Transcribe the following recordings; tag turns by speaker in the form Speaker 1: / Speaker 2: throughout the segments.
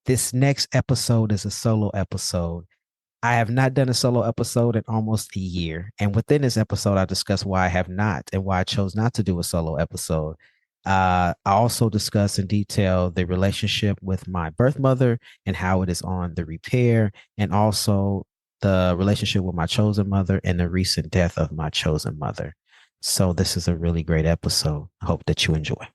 Speaker 1: This next episode is a solo episode. I have not done a solo episode in almost a year. And within this episode, I discuss why I have not and why I chose not to do a solo episode. I also discuss in detail the relationship with my birth mother and how it is on the repair, and also the relationship with my chosen mother and the recent death of my chosen mother. So, this is a really great episode. I hope that you enjoy.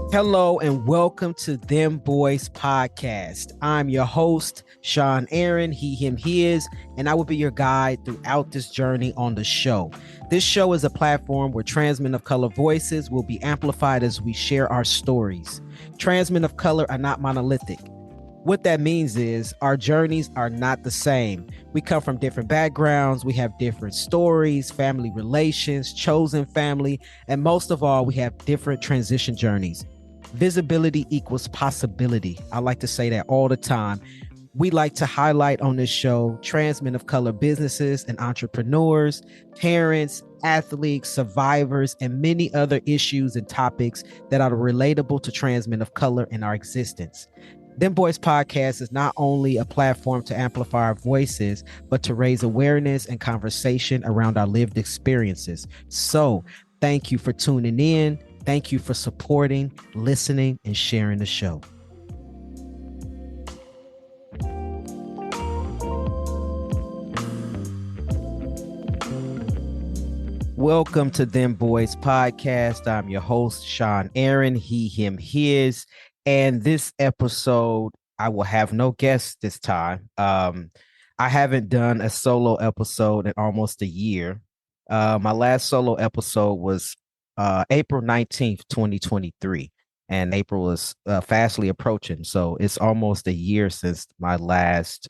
Speaker 1: Hello and welcome to Dem Bois Podcast. I'm your host, Shawn Aaron, he, him, his, and I will be your guide throughout this journey on the show. This show is a platform where trans men of color voices will be amplified as we share our stories. Trans men of color are not monolithic. What that means is our journeys are not the same. We come from different backgrounds. We have different stories, family relations, chosen family, and most of all, we have different transition journeys. Visibility equals possibility. I like to say that all the time. We like to highlight on this show trans men of color businesses and entrepreneurs, parents, athletes, survivors, and many other issues and topics that are relatable to trans men of color in our existence. Dem Bois Podcast is not only a platform to amplify our voices, but to raise awareness and conversation around our lived experiences. So thank you for tuning in. Thank you for supporting, listening, and sharing the show. Welcome to Dem Bois Podcast. I'm your host, Shawn Aaron, he, him, his. And this episode, I will have no guests this time. I haven't done a solo episode in almost a year. My last solo episode was April 19th, 2023. And April is fastly approaching. So it's almost a year since my last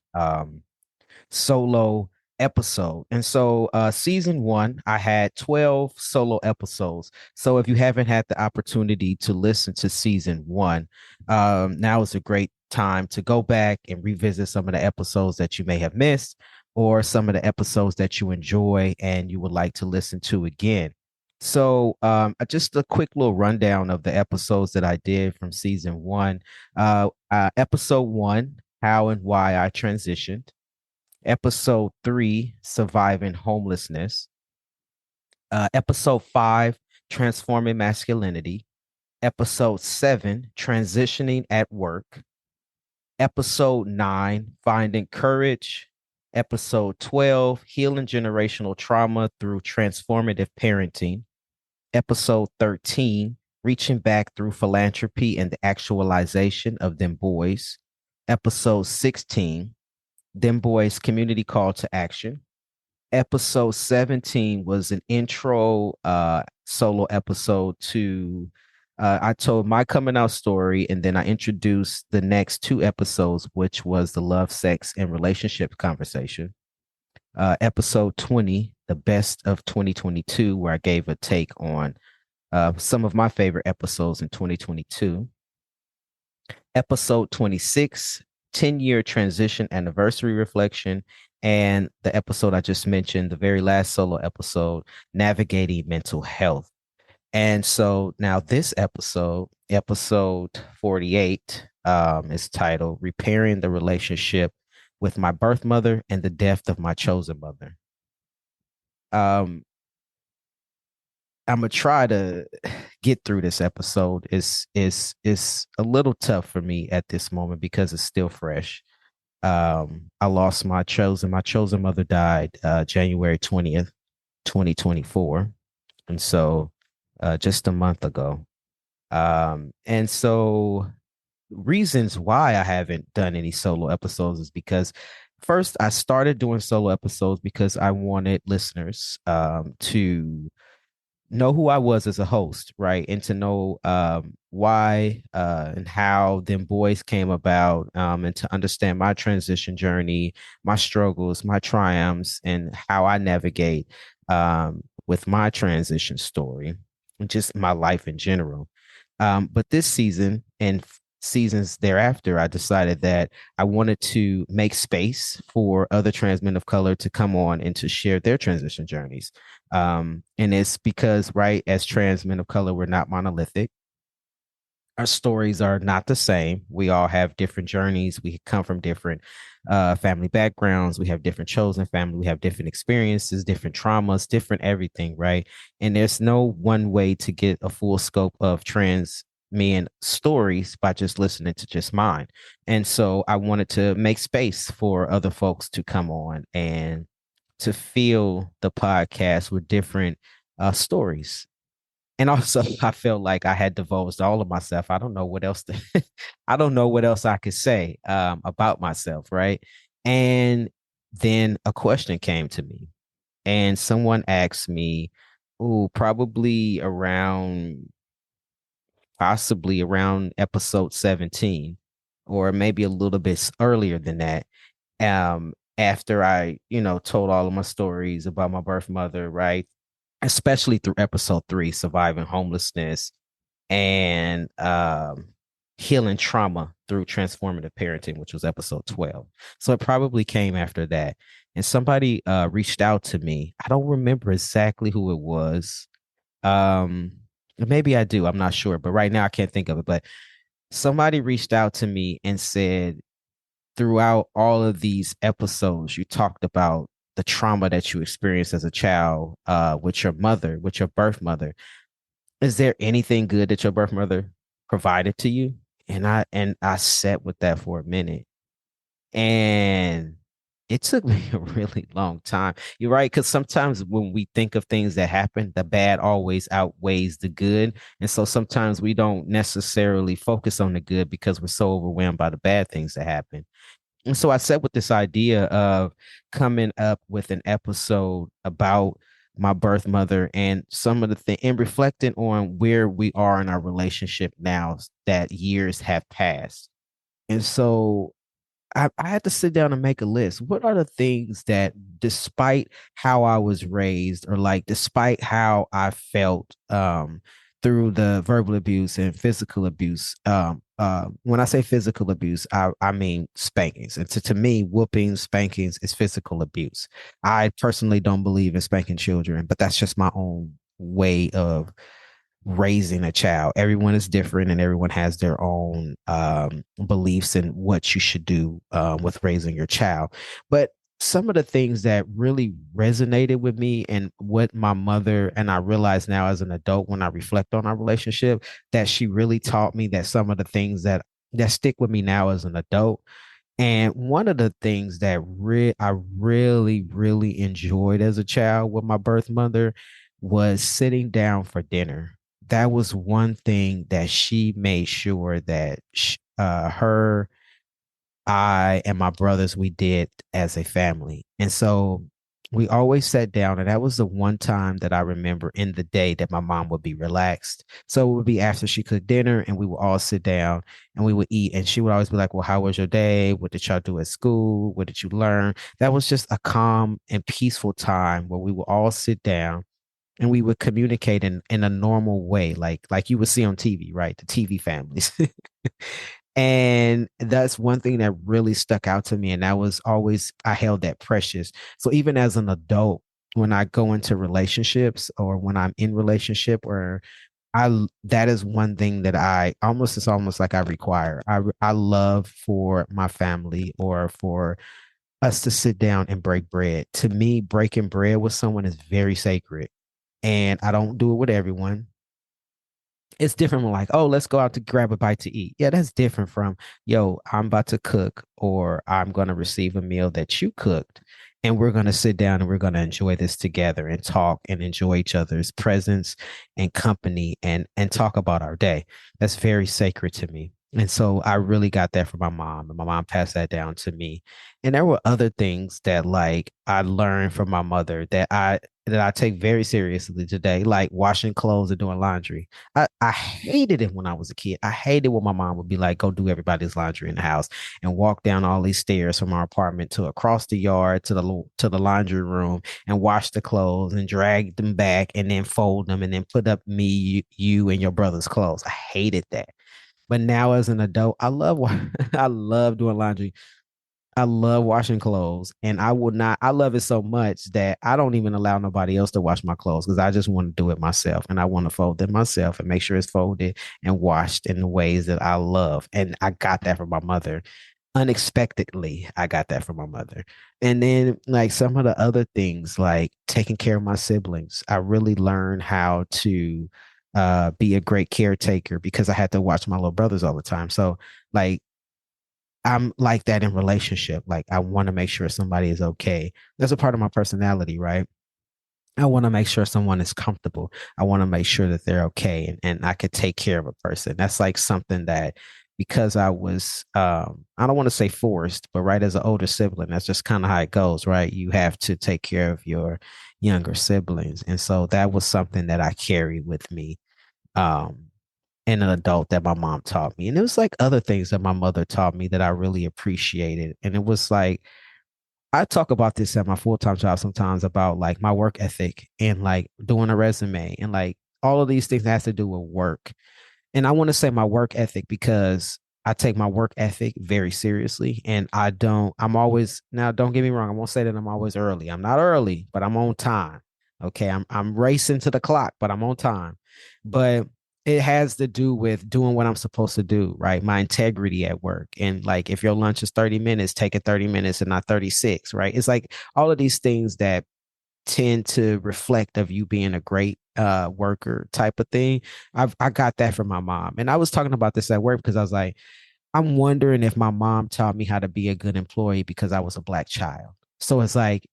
Speaker 1: solo episode. And so season one, I had 12 solo episodes. So if you haven't had the opportunity to listen to season one, now is a great time to go back and revisit some of the episodes that you may have missed, or some of the episodes that you enjoy and you would like to listen to again. So just a quick little rundown of the episodes that I did from season one. Episode one, how and why I transitioned. Episode 3, surviving homelessness. Episode 5, transforming masculinity. Episode 7, transitioning at work. Episode 9, finding courage. Episode 12, healing generational trauma through transformative parenting. Episode 13, reaching back through philanthropy and the actualization of Dem Bois. Episode 16, Dem Bois community call to action. Episode 17 was an intro solo episode to I told my coming out story, and then I introduced the next 2 episodes, which was the love, sex, and relationship conversation. Episode 20, the best of 2022, where I gave a take on some of my favorite episodes in 2022. Episode 26, 10-year transition anniversary reflection. And the episode I just mentioned, the very last solo episode, navigating mental health. And so now this episode 48, is titled Repairing the Relationship with My Birth Mother and the Death of My Chosen Mother. I'm gonna try to get through this episode. It's a little tough for me at this moment because it's still fresh. I lost my chosen mother died January 20th, 2024. And so just a month ago. And so reasons why I haven't done any solo episodes is because first I started doing solo episodes because I wanted listeners to know who I was as a host, right? And to know why and how Dem Bois came about, and to understand my transition journey, my struggles, my triumphs, and how I navigate with my transition story, and just my life in general. But this season, and seasons thereafter, I decided that I wanted to make space for other trans men of color to come on and to share their transition journeys. And it's because, right, as trans men of color, we're not monolithic. Our stories are not the same. We all have different journeys. We come from different family backgrounds. We have different chosen family. We have different experiences, different traumas, different everything, right? And there's no one way to get a full scope of trans men stories by just listening to just mine. And so I wanted to make space for other folks to come on and to fill the podcast with different stories. And also, I felt like I had divulged all of myself. I don't know what else I don't know what else I could say about myself, right? And then a question came to me, and someone asked me, "Oh, probably around, possibly around episode 17, or maybe a little bit earlier than that." After I, told all of my stories about my birth mother, right? Especially through episode 3, surviving homelessness and healing trauma through transformative parenting, which was episode 12. So it probably came after that. And somebody reached out to me. I don't remember exactly who it was. Um, Maybe I do. I'm not sure. But right now I can't think of it. But somebody reached out to me and said, throughout all of these episodes, you talked about the trauma that you experienced as a child with your mother, with your birth mother. Is there anything good that your birth mother provided to you? And I sat with that for a minute, and it took me a really long time. You're right, because sometimes when we think of things that happen, the bad always outweighs the good, and so sometimes we don't necessarily focus on the good because we're so overwhelmed by the bad things that happen. And so I sat with this idea of coming up with an episode about my birth mother and some of the things, and reflecting on where we are in our relationship now that years have passed. And so I had to sit down and make a list. What are the things that, despite how I was raised, or like despite how I felt through the verbal abuse and physical abuse, when I say physical abuse, I mean spankings. And to me, whoopings, spankings is physical abuse. I personally don't believe in spanking children, but that's just my own way of raising a child. Everyone is different, and everyone has their own beliefs in what you should do with raising your child. But some of the things that really resonated with me, and what my mother, and I realize now as an adult when I reflect on our relationship, that she really taught me, that some of the things that stick with me now as an adult. And one of the things that I really, really enjoyed as a child with my birth mother was sitting down for dinner. That was one thing that she made sure that her, I, and my brothers, we did as a family. And so we always sat down, and that was the one time that I remember in the day that my mom would be relaxed. So it would be after she cooked dinner, and we would all sit down and we would eat. And she would always be like, "Well, how was your day? What did y'all do at school? What did you learn?" That was just a calm and peaceful time where we would all sit down and we would communicate in a normal way, like you would see on TV, right? The TV families. And that's one thing that really stuck out to me. And that was always, I held that precious. So even as an adult, when I go into relationships, or when I'm in relationship, or that is one thing that it's almost like I require. I love for my family, or for us to sit down and break bread. To me, breaking bread with someone is very sacred. And I don't do it with everyone. It's different from like, "Oh, let's go out to grab a bite to eat." Yeah, that's different from, "Yo, I'm about to cook, or I'm going to receive a meal that you cooked, and we're going to sit down and we're going to enjoy this together and talk and enjoy each other's presence and company, and talk about our day." That's very sacred to me. And so I really got that from my mom, and my mom passed that down to me. And there were other things that, like, I learned from my mother that I take very seriously today, like washing clothes and doing laundry. I hated it when I was a kid. I hated when my mom would be like, "Go do everybody's laundry in the house," and walk down all these stairs from our apartment to across the yard to the laundry room, and wash the clothes and drag them back and then fold them and then put up me, you, and your brother's clothes. I hated that. But now as an adult, I love doing laundry. I love washing clothes, and I will not. I love it so much that I don't even allow nobody else to wash my clothes because I just want to do it myself, and I want to fold them myself and make sure it's folded and washed in the ways that I love. And I got that from my mother. Unexpectedly, I got that from my mother. And then, like some of the other things, like taking care of my siblings, I really learned how to be a great caretaker because I had to watch my little brothers all the time. So, like I'm like that in relationship. Like I want to make sure somebody is okay. That's a part of my personality, right? I want to make sure someone is comfortable. I want to make sure that they're okay and I could take care of a person. That's like something that because I was I don't want to say forced, but right as an older sibling, that's just kind of how it goes, right? You have to take care of your younger siblings. And so that was something that I carry with me. Um and an adult that my mom taught me. And it was like other things that my mother taught me that I really appreciated. And it was like, I talk about this at my full time job sometimes about like my work ethic and like doing a resume and like all of these things that has to do with work. And I want to say my work ethic because I take my work ethic very seriously. And I'm always, now don't get me wrong, I won't say that I'm always early. I'm not early, but I'm on time. Okay. I'm racing to the clock, but I'm on time. But it has to do with doing what I'm supposed to do, right? My integrity at work. And like if your lunch is 30 minutes, take it 30 minutes and not 36, right? It's like all of these things that tend to reflect of you being a great worker type of thing. I got that from my mom. And I was talking about this at work because I was like, I'm wondering if my mom taught me how to be a good employee because I was a black child. So it's like,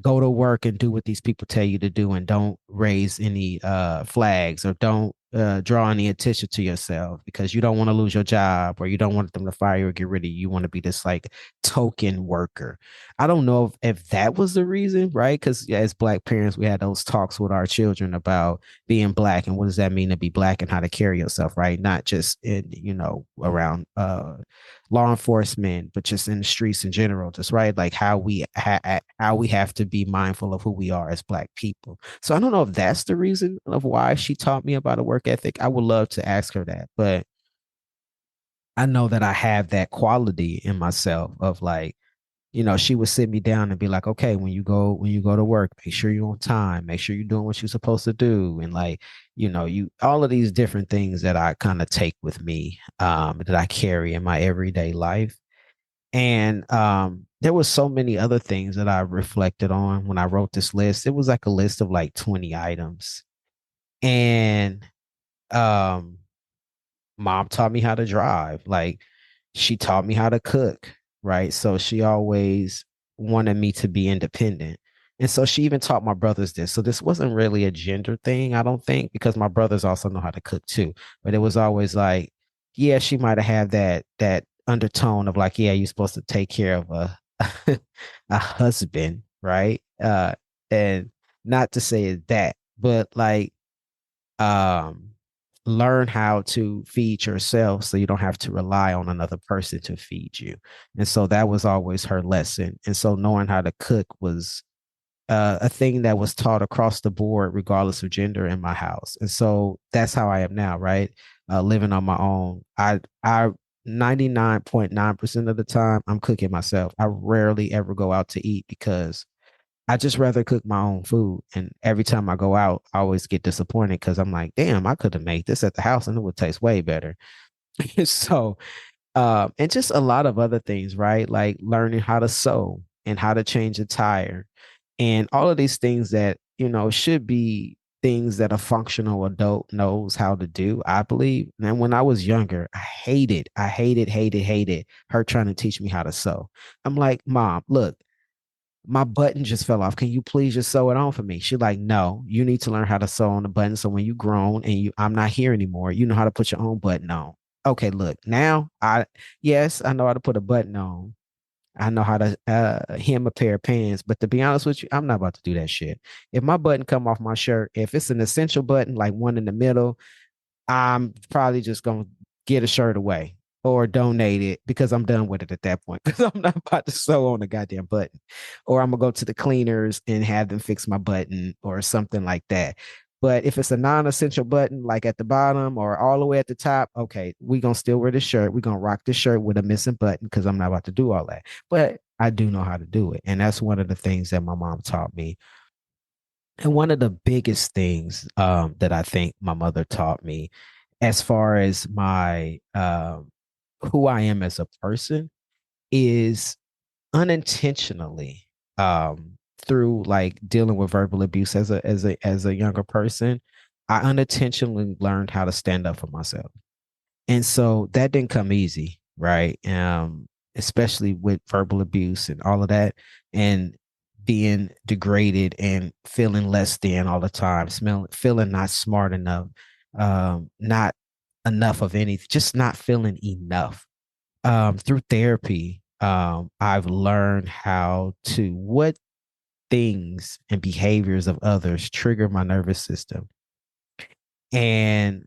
Speaker 1: go to work and do what these people tell you to do and don't raise any flags or don't draw any attention to yourself because you don't want to lose your job or you don't want them to fire you or get rid of you. You want to be this like token worker. I don't know if that was the reason, right? Because as black parents, we had those talks with our children about being black and what does that mean to be black and how to carry yourself, right? Not just in, around law enforcement, but just in the streets in general, just right, like how we have to be mindful of who we are as black people. So I don't know if that's the reason of why she taught me about a work ethic. I would love to ask her that, but I know that I have that quality in myself of like, she would sit me down and be like, okay, when you go to work, make sure you're on time, make sure you're doing what you're supposed to do. And like, you all of these different things that I kind of take with me, that I carry in my everyday life. And there was so many other things that I reflected on when I wrote this list. It was like a list of like 20 items. And um mom taught me how to drive. Like she taught me how to cook, right? So she always wanted me to be independent. And so she even taught my brothers this. So this wasn't really a gender thing, I don't think, because my brothers also know how to cook too. But it was always like, yeah, she might have had that undertone of like, yeah, you're supposed to take care of a a husband, right? And not to say that, but like um learn how to feed yourself so you don't have to rely on another person to feed you. And so that was always her lesson. And so knowing how to cook was a thing that was taught across the board, regardless of gender in my house. And so that's how I am now, right? Living on my own. I 99.9% of the time I'm cooking myself. I rarely ever go out to eat because I just rather cook my own food. And every time I go out, I always get disappointed because I'm like, damn, I could have made this at the house and it would taste way better. So, and just a lot of other things, right? Like learning how to sew and how to change a tire and all of these things that, should be things that a functional adult knows how to do, I believe. And when I was younger, I hated her trying to teach me how to sew. I'm like, Mom, look, my button just fell off. Can you please just sew it on for me? She's like, no, you need to learn how to sew on the button. So when you grown and I'm not here anymore, you know how to put your own button on. Okay, look, now yes, I know how to put a button on. I know how to hem a pair of pants, but to be honest with you, I'm not about to do that shit. If my button come off my shirt, if it's an essential button, like one in the middle, I'm probably just gonna get a shirt away or donate it because I'm done with it at that point. Because I'm not about to sew on a goddamn button. Or I'm gonna go to the cleaners and have them fix my button or something like that. But if it's a non-essential button, like at the bottom or all the way at the top, okay, we're gonna still wear the shirt. We're gonna rock the shirt with a missing button because I'm not about to do all that. But I do know how to do it. And that's one of the things that my mom taught me. And one of the biggest things that I think my mother taught me, as far as my who I am as a person, is unintentionally through like dealing with verbal abuse as a younger person, I unintentionally learned how to stand up for myself. And so that didn't come easy, right? Especially with verbal abuse and all of that, and being degraded and feeling less than all the time, feeling not smart enough, not enough of anything, just not feeling enough. Through therapy, I've learned how to what things and behaviors of others trigger my nervous system and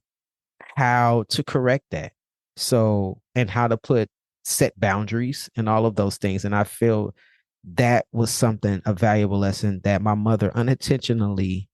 Speaker 1: how to correct that. So, and how to set boundaries and all of those things. And I feel that was a valuable lesson that my mother unintentionally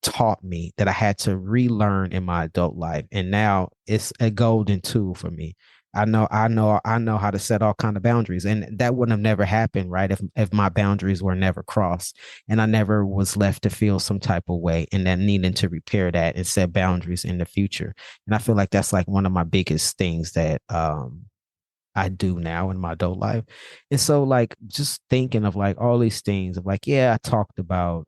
Speaker 1: taught me that I had to relearn in my adult life. And now it's a golden tool for me. I know how to set all kind of boundaries. And that wouldn't have never happened, right? If my boundaries were never crossed and I never was left to feel some type of way and then needing to repair that and set boundaries in the future. And I feel like that's like one of my biggest things that I do now in my adult life. And so like just thinking of like all these things of like, yeah, I talked about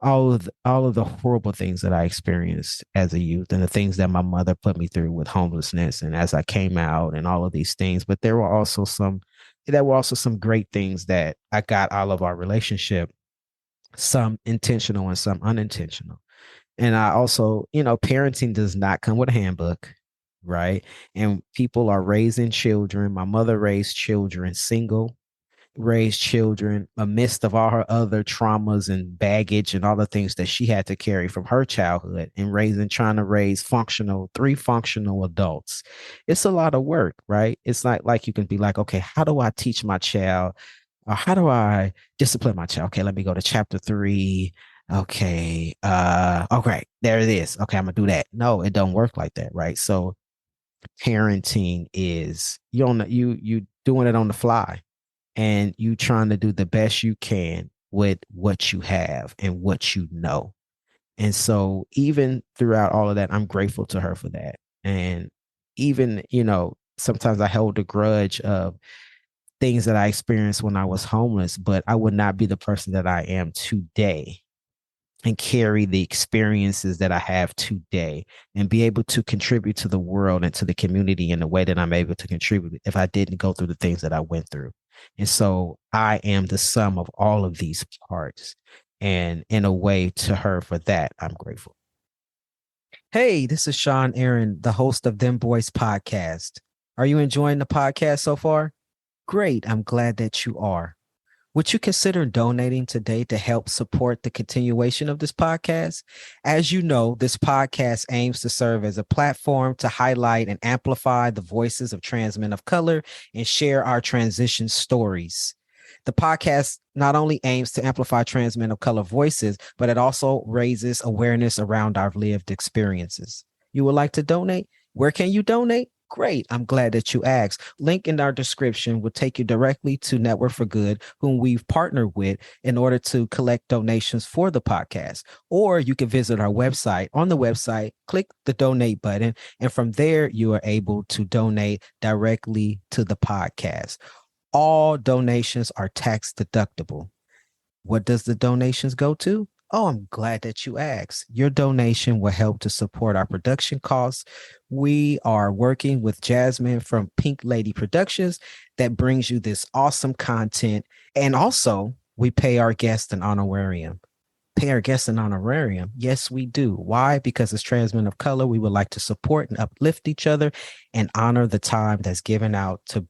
Speaker 1: all of the horrible things that I experienced as a youth and the things that my mother put me through with homelessness and as I came out and all of these things. But there were also some great things that I got out of our relationship, some intentional and some unintentional. And I also, parenting does not come with a handbook, right? And people are raising children. My mother raised children single, raised children amidst of all her other traumas and baggage and all the things that she had to carry from her childhood and trying to raise three functional adults. It's a lot of work, right? It's not like you can be like, okay, how do I teach my child, or how do I discipline my child? Okay, let me go to chapter 3. Okay, okay, there it is. Okay, I'm gonna do that. No, it don't work like that, right? So parenting is you doing it on the fly and you trying to do the best you can with what you have and what you know. And so even throughout all of that, I'm grateful to her for that. And even, sometimes I hold a grudge of things that I experienced when I was homeless, but I would not be the person that I am today and carry the experiences that I have today and be able to contribute to the world and to the community in the way that I'm able to contribute if I didn't go through the things that I went through. And so I am the sum of all of these parts. And in a way, to her for that, I'm grateful. Hey, this is Shawn Aaron, the host of Dem Bois Podcast. Are you enjoying the podcast so far? Great. I'm glad that you are. Would you consider donating today to help support the continuation of this podcast? As you know, this podcast aims to serve as a platform to highlight and amplify the voices of trans men of color and share our transition stories. The podcast not only aims to amplify trans men of color voices, but it also raises awareness around our lived experiences. You would like to donate? Where can you donate? Great. I'm glad that you asked. Link in our description will take you directly to Network for Good, whom we've partnered with in order to collect donations for the podcast. Or you can visit our website. On the website, click the donate button, and from there, you are able to donate directly to the podcast. All donations are tax deductible. What does the donations go to? Oh, I'm glad that you asked. Your donation will help to support our production costs. We are working with Jasmine from Pink Lady Productions that brings you this awesome content. And also, we pay our guests an honorarium. Pay our guests an honorarium? Yes, we do. Why? Because as trans men of color, we would like to support and uplift each other and honor the time that's given out to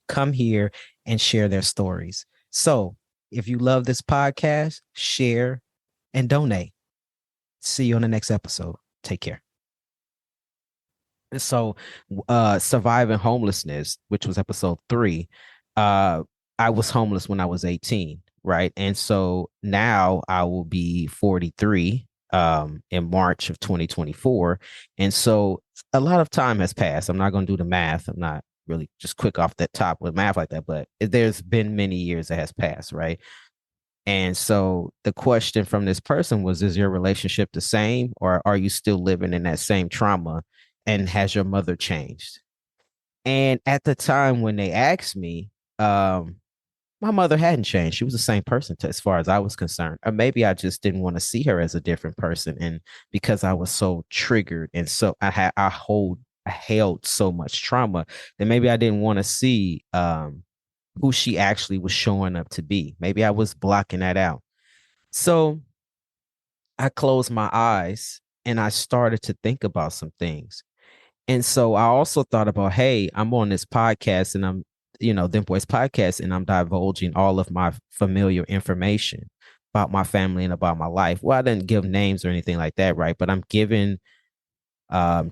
Speaker 1: come here and share their stories. So if you love this podcast, share and donate. See you on the next episode. Take care. So, surviving homelessness, which was episode 3, I was homeless when I was 18, right? And so now I will be 43 in March of 2024. And so a lot of time has passed. I'm not going to do the math. I'm not really just quick off the top with math like that, but there's been many years that has passed, right? And so the question from this person was, is your relationship the same, or are you still living in that same trauma? And has your mother changed? And at the time when they asked me, my mother hadn't changed. She was the same person as far as I was concerned. Or maybe I just didn't want to see her as a different person. And because I was so triggered and so I held so much trauma that maybe I didn't want to see who she actually was showing up to be. Maybe I was blocking that out. So I closed my eyes and I started to think about some things. And so I also thought about, hey, I'm on this podcast and Dem Bois Podcast, and I'm divulging all of my familiar information about my family and about my life. Well, I didn't give names or anything like that, right? But I'm giving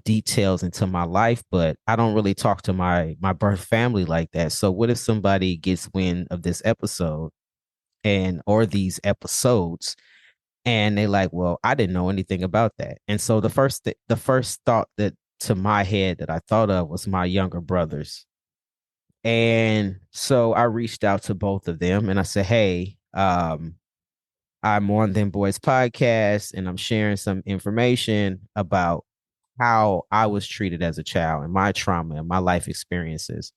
Speaker 1: details into my life, but I don't really talk to my birth family like that. So what if somebody gets wind of this episode and or these episodes and they like, well, I didn't know anything about that. And so the first thought that to my head that I thought of was my younger brothers. And so I reached out to both of them and I said, hey, I'm on Dem Bois Podcast and I'm sharing some information about how I was treated as a child and my trauma and my life experiences.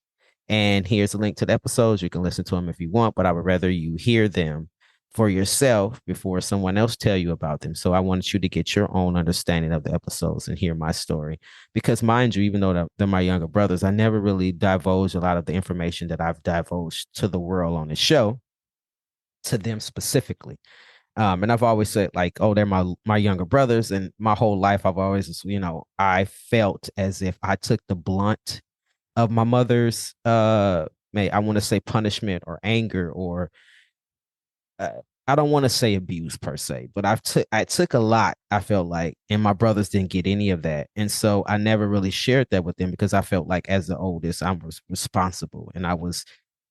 Speaker 1: And here's a link to the episodes. You can listen to them if you want, but I would rather you hear them for yourself before someone else tell you about them. So I wanted you to get your own understanding of the episodes and hear my story. Because mind you, even though they're my younger brothers, I never really divulged a lot of the information that I've divulged to the world on the show to them specifically. And I've always said like, oh, they're my younger brothers. And my whole life, I've always, I felt as if I took the blunt of my mother's may I want to say punishment or anger or uh, I don't want to say abuse per se, but I took a lot. I felt like, and my brothers didn't get any of that, and so I never really shared that with them because I felt like as the oldest, I was responsible, and I was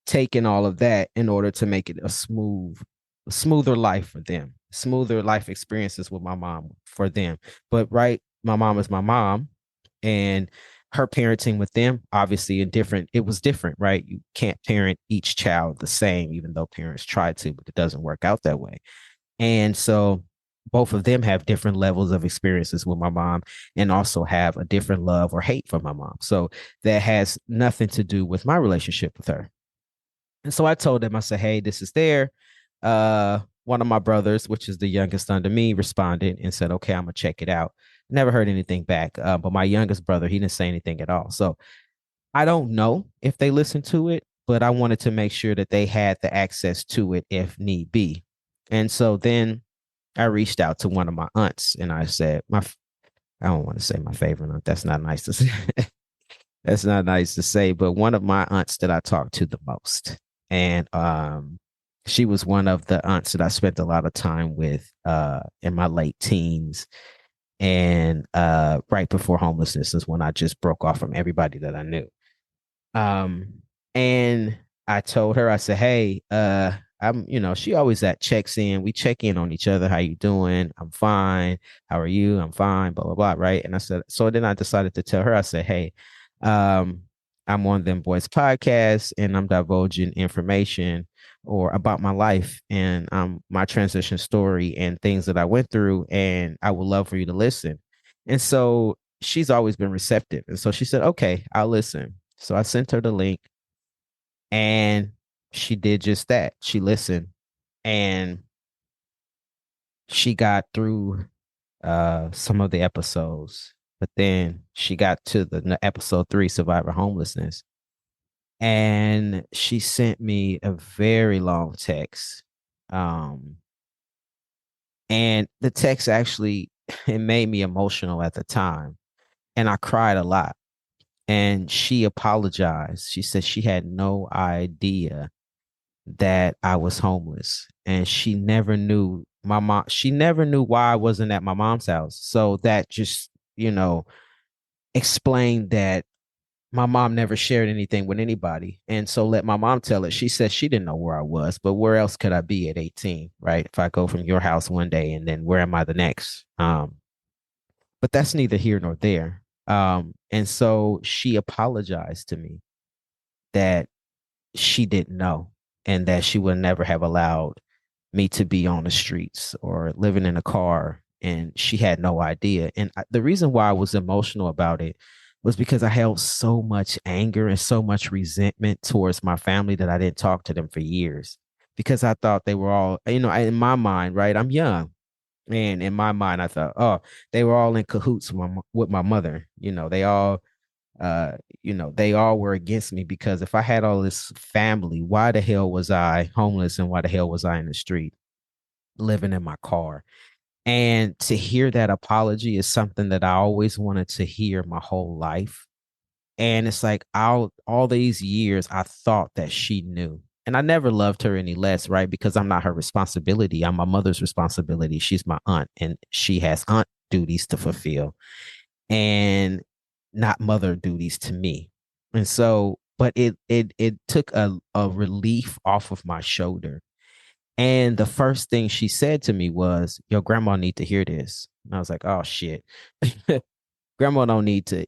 Speaker 1: taking all of that in order to make it smoother life for them, smoother life experiences with my mom for them. But right, my mom is my mom, and her parenting with them obviously it was different, right? You can't parent each child the same, even though parents try to, but it doesn't work out that way. And so both of them have different levels of experiences with my mom and also have a different love or hate for my mom. So that has nothing to do with my relationship with her. And so I told them, I said, hey, this is there. One of my brothers, which is the youngest under me, responded and said, okay, I'm gonna check it out. Never heard anything back. But my youngest brother, he didn't say anything at all. So I don't know if they listened to it, but I wanted to make sure that they had the access to it if need be. And so then I reached out to one of my aunts and I said, I don't want to say my favorite aunt. That's not nice to say. That's not nice to say, but one of my aunts that I talked to the most. And she was one of the aunts that I spent a lot of time with in my late teens and right before homelessness is when I just broke off from everybody that I knew. And I told her, I said, hey, she always checks in. We check in on each other. How you doing? I'm fine. How are you? I'm fine, blah, blah, blah. Right. And I said, so then I decided to tell her, I said, hey, um, I'm on Dem Bois Podcast and I'm divulging information or about my life and my transition story and things that I went through. And I would love for you to listen. And so she's always been receptive. And so she said, okay, I'll listen. So I sent her the link and she did just that. She listened and she got through some of the episodes, but then she got to the episode 3, Survivor Homelessness. And she sent me a very long text. And the text actually it made me emotional at the time. And I cried a lot. And she apologized. She said she had no idea that I was homeless. And she never knew she never knew why I wasn't at my mom's house. So that just, explained that my mom never shared anything with anybody. And so let my mom tell it. She said she didn't know where I was, but where else could I be at 18, right? If I go from your house one day and then where am I the next? But that's neither here nor there. And so she apologized to me that she didn't know and that she would never have allowed me to be on the streets or living in a car. And she had no idea. And the reason why I was emotional about it was because I held so much anger and so much resentment towards my family that I didn't talk to them for years because I thought they were all, in my mind, right? I'm young. And in my mind, I thought, oh, they were all in cahoots with my mother. Uh, they all were against me because if I had all this family, why the hell was I homeless and why the hell was I in the street living in my car? And to hear that apology is something that I always wanted to hear my whole life. And it's like all these years, I thought that she knew. And I never loved her any less, right? Because I'm not her responsibility. I'm my mother's responsibility. She's my aunt, and she has aunt duties to fulfill and not mother duties to me. And so, but it took a relief off of my shoulder. And the first thing she said to me was, "Your grandma need to hear this." And I was like, "Oh shit." Grandma don't need to,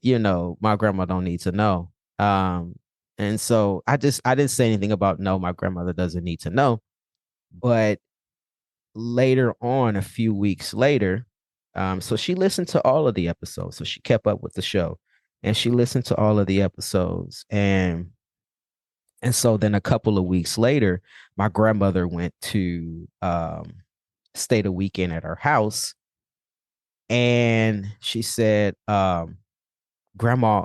Speaker 1: my grandma don't need to know. Um, and so I didn't say anything about no, my grandmother doesn't need to know. But later on, a few weeks later, so she listened to all of the episodes. So she kept up with the show and she listened to all of the episodes. And so then a couple of weeks later, my grandmother went to stay the weekend at her house. And she said grandma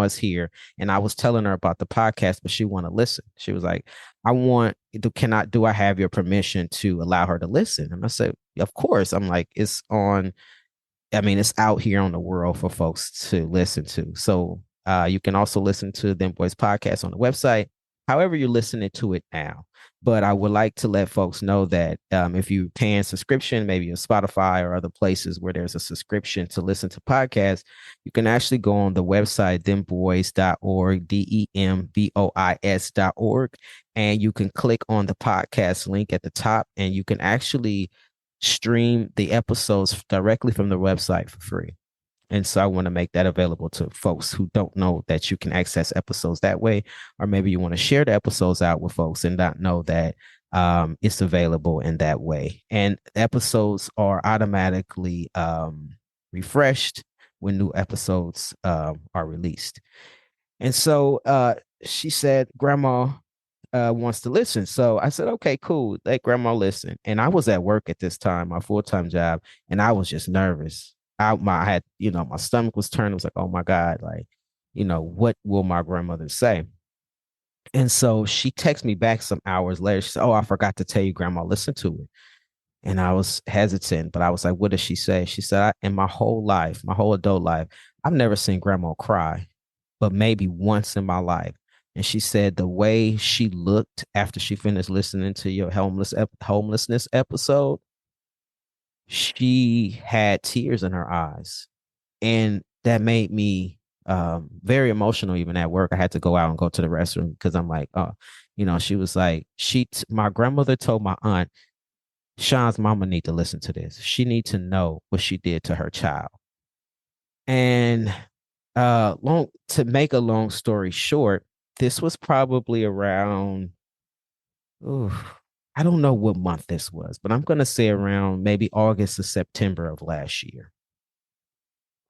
Speaker 1: is here, and I was telling her about the podcast, but she want to listen. She was like, do I have your permission to allow her to listen? And I said, of course. I'm like, it's out here on the world for folks to listen to. So you can also listen to Dem Bois Podcast on the website, however you're listening to it now. But I would like to let folks know that if you're paying subscription, maybe on Spotify or other places where there's a subscription to listen to podcasts, you can actually go on the website, dembois.org, DEMBOIS.org, and you can click on the podcast link at the top, and you can actually stream the episodes directly from the website for free. And so I want to make that available to folks who don't know that you can access episodes that way, or maybe you want to share the episodes out with folks and not know that it's available in that way. And episodes are automatically refreshed when new episodes are released. And so she said, Grandma wants to listen. So I said, okay, cool. Let grandma listen. And I was at work at this time, my full-time job, and I was just nervous. I had, my stomach was turning. I was like, oh my God, like, what will my grandmother say? And so she texted me back some hours later. She said, oh, I forgot to tell you, grandma, listen to it. And I was hesitant, but I was like, what does she say? She said, in my whole life, my whole adult life, I've never seen grandma cry, but maybe once in my life. And she said the way she looked after she finished listening to your homelessness episode, she had tears in her eyes. And that made me very emotional even at work. I had to go out and go to the restroom because I'm like, oh, she was like, my grandmother told my aunt, Shawn's mama need to listen to this. She need to know what she did to her child. And to make a long story short, this was probably around, ooh, I don't know what month this was, but I'm going to say around maybe August or September of last year.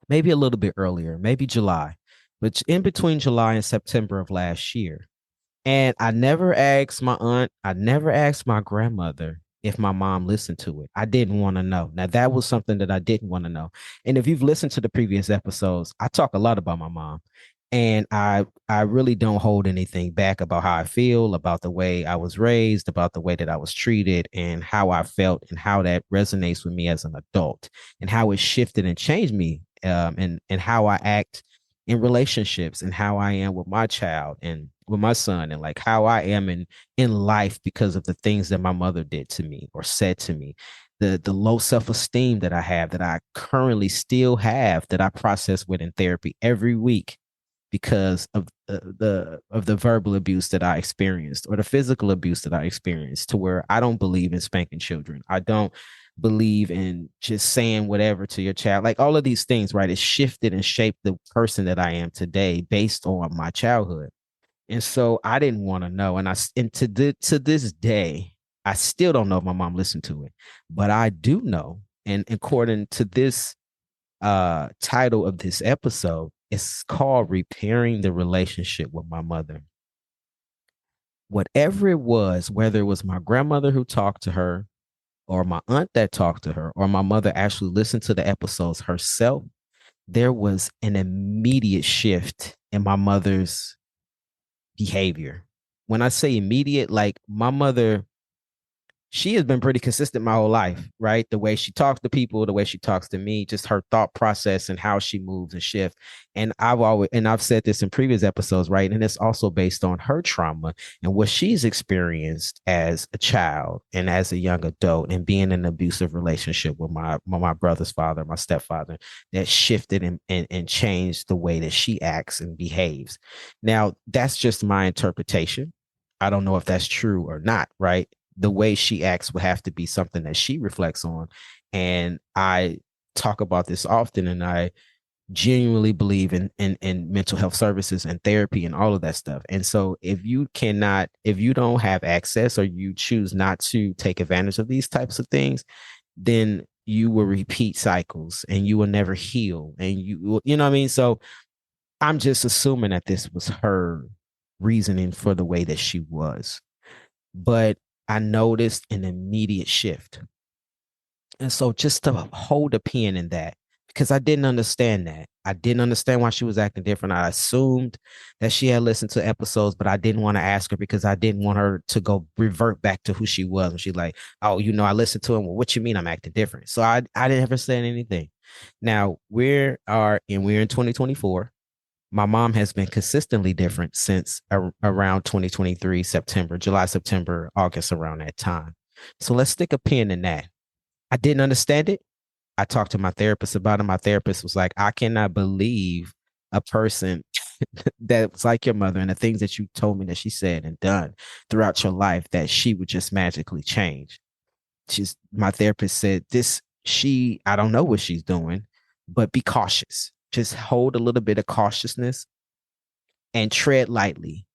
Speaker 1: Maybe a little bit earlier, maybe July, but in between July and September of last year. And I never asked my aunt, I never asked my grandmother if my mom listened to it. I didn't want to know. Now, that was something that I didn't want to know. And if you've listened to the previous episodes, I talk a lot about my mom. And I really don't hold anything back about how I feel, about the way I was raised, about the way that I was treated, and how I felt, and how that resonates with me as an adult, and how it shifted and changed me, and how I act in relationships, and how I am with my child and with my son, and like how I am in life because of the things that my mother did to me or said to me, the low self-esteem that I have, that I currently still have, that I process with in therapy every week. because of the verbal abuse that I experienced or the physical abuse that I experienced, to where I don't believe in spanking children. I don't believe in just saying whatever to your child. Like all of these things, right? It shifted and shaped the person that I am today based on my childhood. And so I didn't want to know. To this day, I still don't know if my mom listened to it, but I do know. And according to this title of this episode, it's called Repairing the Relationship with My Mother. Whatever it was, whether it was my grandmother who talked to her, or my aunt that talked to her, or my mother actually listened to the episodes herself, there was an immediate shift in my mother's behavior. When I say immediate, like my mother, she has been pretty consistent my whole life, right? The way she talks to people, the way she talks to me, just her thought process and how she moves and shifts. And I've said this in previous episodes, right? And it's also based on her trauma and what she's experienced as a child and as a young adult, and being in an abusive relationship with my brother's father, my stepfather, that shifted and changed the way that she acts and behaves. Now, that's just my interpretation. I don't know if that's true or not, right? The way she acts would have to be something that she reflects on. And I talk about this often, and I genuinely believe in mental health services and therapy and all of that stuff. And so if you don't have access, or you choose not to take advantage of these types of things, then you will repeat cycles and you will never heal. And you know what I mean? So I'm just assuming that this was her reasoning for the way that she was. But I noticed an immediate shift. And so just to hold a pin in that, because I didn't understand that. I didn't understand why she was acting different. I assumed that she had listened to episodes, but I didn't want to ask her because I didn't want her to go revert back to who she was. And she's like, oh, I listened to him. Well, what you mean I'm acting different? So I didn't ever say anything. Now we're in 2024. My mom has been consistently different since around 2023, July, September, August, around that time. So let's stick a pin in that. I didn't understand it. I talked to my therapist about it. My therapist was like, I cannot believe a person that's like your mother and the things that you told me that she said and done throughout your life, that she would just magically change. My therapist said I don't know what she's doing, but be cautious. Just hold a little bit of cautiousness and tread lightly,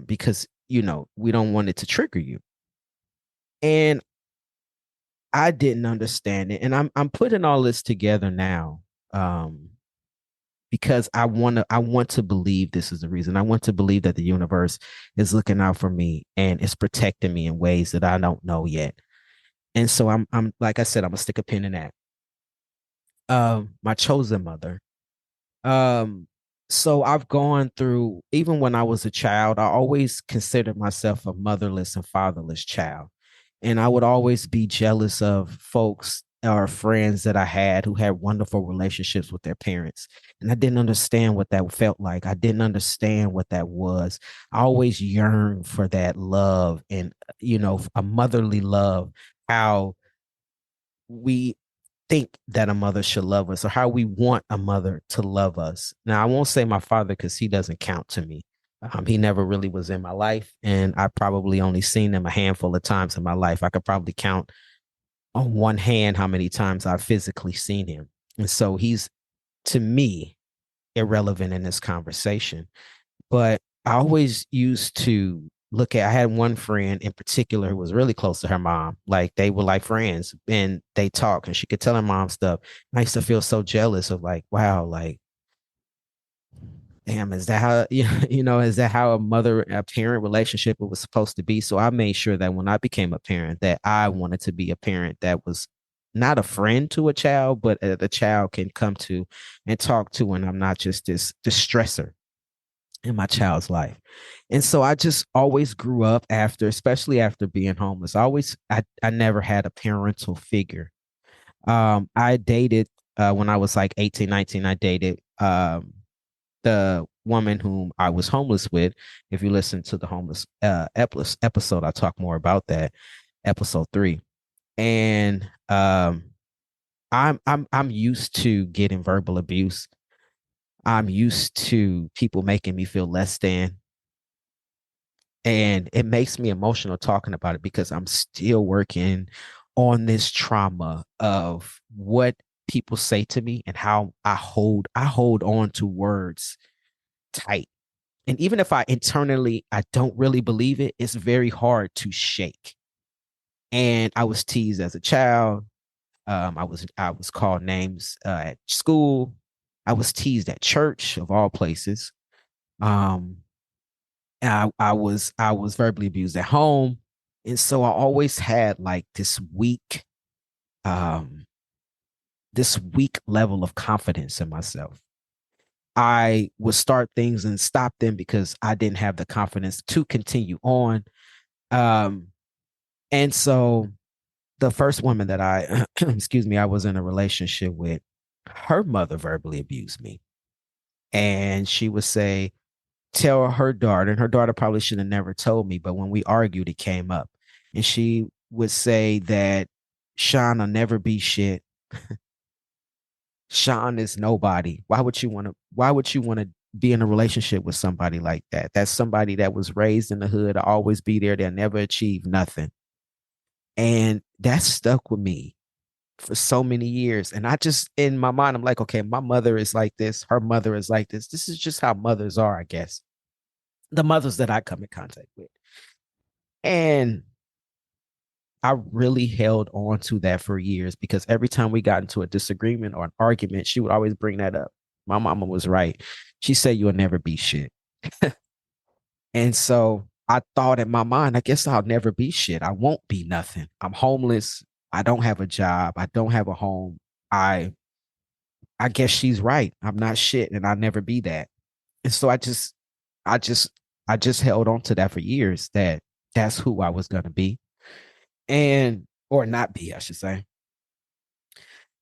Speaker 1: because we don't want it to trigger you. And I didn't understand it, and I'm putting all this together now, because I want to believe this is the reason. I want to believe that the universe is looking out for me and is protecting me in ways that I don't know yet. And so I'm like I said, I'm gonna stick a pin in that. My chosen mother. Um, so I've gone through, even when I was a child, I always considered myself a motherless and fatherless child. And I would always be jealous of folks or friends that I had who had wonderful relationships with their parents. And I didn't understand what that felt like. I didn't understand what that was. I always yearned for that love and, a motherly love, how we think that a mother should love us, or how we want a mother to love us. Now, I won't say my father because he doesn't count to me. He never really was in my life, and I probably only seen him a handful of times in my life. I could probably count on one hand how many times I've physically seen him. And so he's, to me, irrelevant in this conversation. But I always used to I had one friend in particular who was really close to her mom. Like they were like friends and they talk, and she could tell her mom stuff. And I used to feel so jealous of, like, wow, like, damn, is that how, is that how a parent relationship was supposed to be? So I made sure that when I became a parent, that I wanted to be a parent that was not a friend to a child, but the child can come to and talk to, and I'm not just this stressor in my child's life. And so I just always grew up especially after being homeless. I never had a parental figure. I dated, when I was like 18, 19, I dated, the woman whom I was homeless with. If you listen to the homeless episode, I talk more about that, episode 3. And I'm used to getting verbal abuse. I'm used to people making me feel less than. And it makes me emotional talking about it because I'm still working on this trauma of what people say to me and how I hold on to words tight. And even if I don't really believe it, it's very hard to shake. And I was teased as a child. I was called names at school. I was teased at church of all places. Um, I was verbally abused at home, and so I always had like um, this weak level of confidence in myself. I would start things and stop them because I didn't have the confidence to continue on. Um, and so the first woman that I, excuse me, I was in a relationship with, her mother verbally abused me. And she would say, tell her daughter, and her daughter probably should have never told me, but when we argued, it came up. And she would say that Shawn will never be shit. Shawn is nobody. Why would you want to be in a relationship with somebody like that? That's somebody that was raised in the hood, always be there, they'll never achieve nothing. And that stuck with me for so many years. And I just, in my mind, I'm like, okay, my mother is like this. Her mother is like this. This is just how mothers are, I guess. The mothers that I come in contact with. And I really held on to that for years because every time we got into a disagreement or an argument, she would always bring that up. My mama was right. She said, you'll never be shit. And so I thought in my mind, I guess I'll never be shit. I won't be nothing. I'm homeless. I don't have a job. I don't have a home. I I guess she's right. I'm not shit and I'll never be that. And so I just I just held on to that for years that that's who I was gonna be. And or not be, I should say.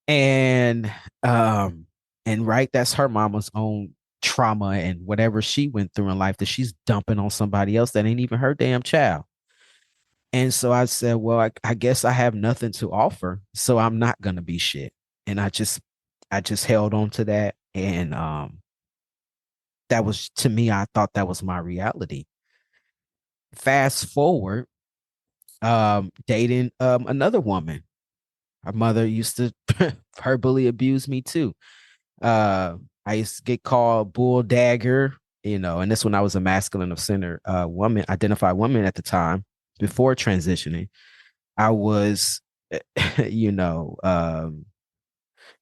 Speaker 1: And um and right, that's her mama's own trauma and whatever she went through in life that she's dumping on somebody else that ain't even her damn child. And so I said, well, I guess I have nothing to offer, so I'm not gonna be shit. And I just held on to that. And that was, to me, I thought that was my reality. Fast forward, dating another woman. Her mother used to verbally abuse me too. Uh, I used to get called bull dagger, and this when I was a masculine of center woman, identified woman at the time before transitioning. I was, you know,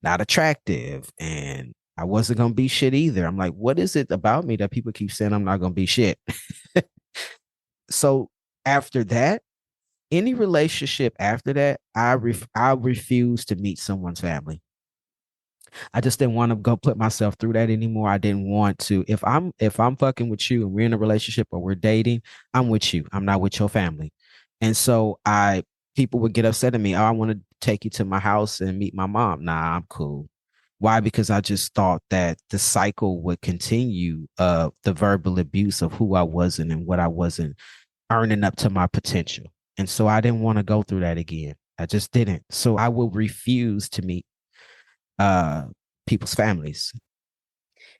Speaker 1: not attractive, and I wasn't gonna be shit either. I'm like, what is it about me that people keep saying I'm not gonna be shit? So after that, any relationship after that, I refuse to meet someone's family. I just didn't want to go put myself through that anymore. I didn't want to. If I'm fucking with you and we're in a relationship or we're dating, I'm with you. I'm not with your family. And so I people would get upset at me. Oh, I want to take you to my house and meet my mom. Nah, I'm cool. Why? Because I just thought that the cycle would continue of the verbal abuse of who I wasn't and what I wasn't earning up to my potential. And so I didn't want to go through that again. I just didn't. So I will refuse to meet uh people's families.